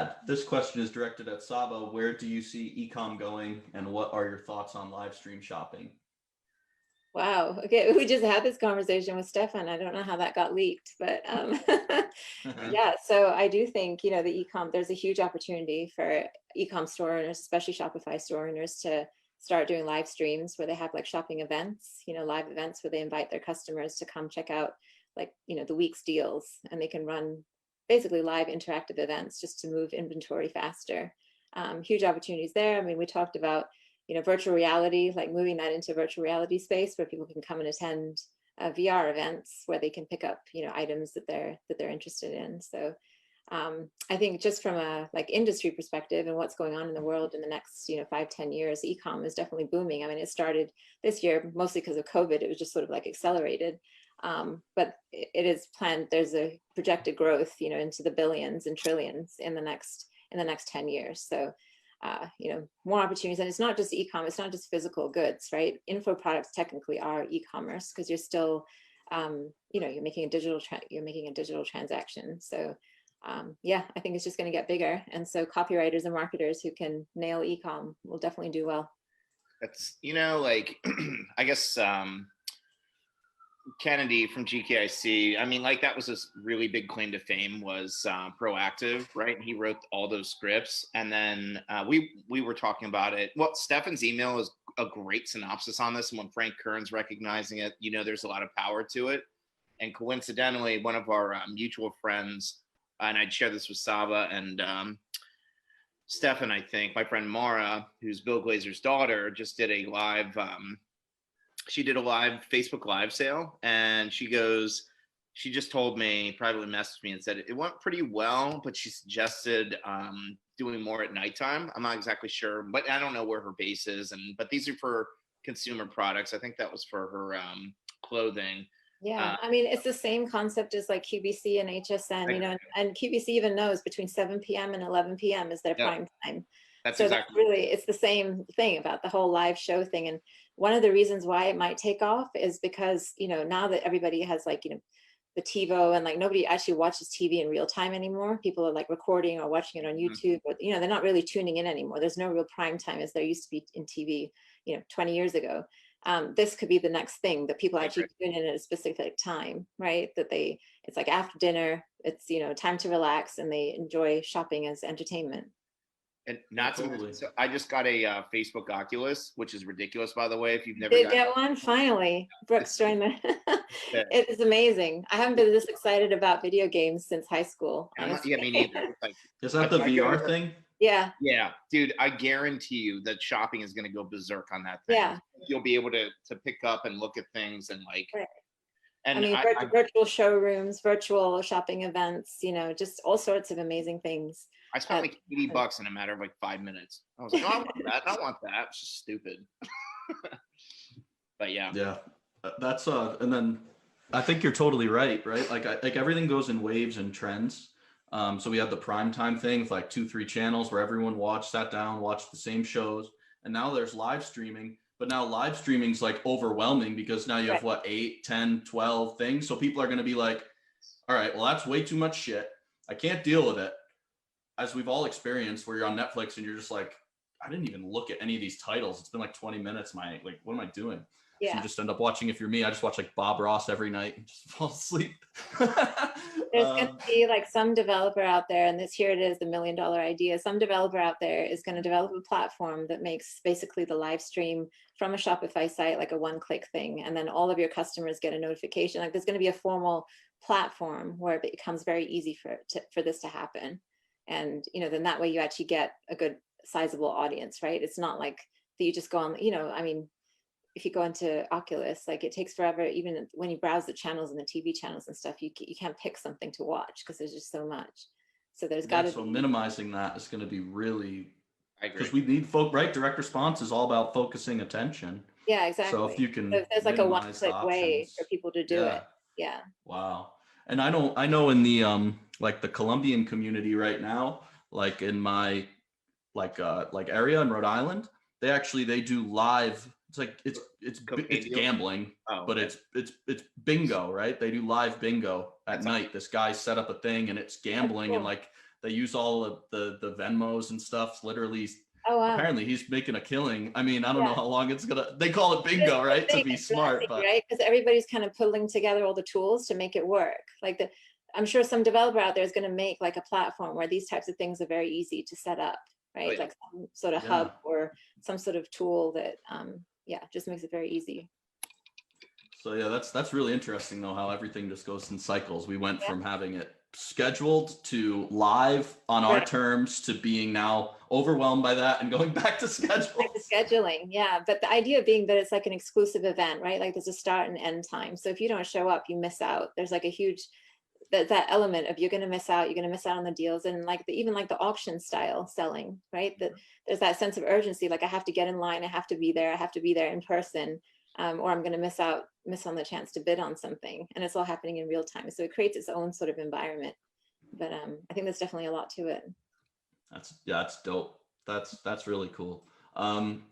add. This question is directed at Sabah. Where do you see ecom going, and what are your thoughts on live stream shopping? Wow. Okay. We just had this conversation with Stefan. I don't know how that got leaked, but yeah. So I do think, the ecom, there's a huge opportunity for ecom store owners, especially Shopify store owners, to start doing live streams where they have like shopping events, live events where they invite their customers to come check out like, the week's deals, and they can run basically live interactive events just to move inventory faster. Huge opportunities there. I mean, we talked about virtual reality, like moving that into virtual reality space where people can come and attend VR events where they can pick up, items that they're interested in. So I think just from a like industry perspective and what's going on in the world in the next, 5-10 years, ecom is definitely booming. I mean, it started this year mostly because of COVID. It was just sort of like accelerated. But it is planned. There's a projected growth, into the billions and trillions in the next 10 years. So more opportunities. And it's not just e-com, it's not just physical goods, right? Info products technically are e-commerce because you're still, you're making a digital transaction. So yeah, I think it's just going to get bigger. And so copywriters and marketers who can nail e-com will definitely do well. That's, I guess, Kennedy from GKIC, I mean, like that was a really big claim to fame was proactive, right? He wrote all those scripts, and then we were talking about it. Well, Stefan's email is a great synopsis on this, and when Frank Kern's recognizing it, there's a lot of power to it. And coincidentally, one of our mutual friends, and I'd share this with Sabah and Stefan, I think, my friend Mara, who's Bill Glazer's daughter, just did a live she did a live Facebook live sale, and she just told me, privately messaged me and said it went pretty well, but she suggested doing more at nighttime. I'm not exactly sure, but I don't know where her base is. But these are for consumer products. I think that was for her clothing. Yeah, I mean, it's the same concept as like QVC and HSN, and QVC even knows between 7 p.m. and 11 p.m. is their prime time. That's so exactly. That's really, it's the same thing about the whole live show thing. And one of the reasons why it might take off is because, now that everybody has like, the TiVo, and like nobody actually watches TV in real time anymore. People are like recording or watching it on YouTube, but they're not really tuning in anymore. There's no real prime time as there used to be in TV, 20 years ago. This could be the next thing that people actually tune in at a specific time, right? It's like after dinner, it's, time to relax, and they enjoy shopping as entertainment. And not totally. So I just got a Facebook Oculus, which is ridiculous, by the way. If you've never get one, finally, Brooks joined the. It is amazing. I haven't been this excited about video games since high school. Yeah, me neither. Is that the VR thing? Yeah. Yeah, dude, I guarantee you that shopping is going to go berserk on that thing. Yeah. You'll be able to pick up and look at things and like. Right. And virtual showrooms, virtual shopping events, just all sorts of amazing things. I spent like $80 in a matter of like 5 minutes. I was like, oh, I want that. I want that. It's just stupid. But yeah. Yeah. That's and then I think you're totally right? Like everything goes in waves and trends. So we had the primetime thing with like 2-3 channels where everyone sat down, watched the same shows. And now there's live streaming, but now live streaming is like overwhelming because now you have 8, 10, 12 things. So people are going to be like, all right, well, that's way too much shit. I can't deal with it. As we've all experienced, where you're on Netflix and you're just like, I didn't even look at any of these titles. It's been like 20 minutes. What am I doing? Yeah. So you just end up watching. If you're me, I just watch like Bob Ross every night and just fall asleep. There's going to be like some developer out there, and here it is, the $1 million idea. Some developer out there is going to develop a platform that makes basically the live stream from a Shopify site like a one-click thing, and then all of your customers get a notification. Like there's going to be a formal platform where it becomes very easy for this to happen. And, then that way you actually get a good sizable audience, right? It's not like that you just go on, I mean, if you go into Oculus, like it takes forever, even when you browse the channels and the TV channels and stuff, you can't pick something to watch because there's just so much. So there's got to be. Minimizing that is going to be really, because we need right? Direct response is all about focusing attention. Yeah, exactly. So if you can, there's like a one-click way for people to do it. Yeah. Wow. And I know in the like the Colombian community right now, like in my like area in Rhode Island, they do live. It's like it's gambling, but it's bingo, right? They do live bingo at night. This guy set up a thing and it's gambling, and like they use all of the Venmos and stuff. Literally, Oh, wow. apparently he's making a killing. I mean, I don't Yeah. know how long it's gonna, they call it bingo, right? To be smart, Exactly, but right? Because everybody's kind of pulling together all the tools to make it work. Like I'm sure some developer out there is going to make like a platform where these types of things are very easy to set up, right? Right. Like some sort of Yeah. hub or some sort of tool that, yeah, just makes it very easy. So yeah, that's really interesting though, how everything just goes in cycles. We went Yeah. from having it scheduled to live on our Right. terms to being now overwhelmed by that and going back to schedule. Like the scheduling, yeah. But the idea being that it's like an exclusive event, right? Like there's a start and end time. So if you don't show up, you miss out. There's like a huge that element of you're going to miss out. You're going to miss out on the deals, and like even like the auction style selling, right? That there's that sense of urgency. Like I have to get in line. I have to be there. I have to be there in person, or I'm going to miss on the chance to bid on something. And it's all happening in real time. So it creates its own sort of environment. But I think there's definitely a lot to it. That's dope. That's really cool.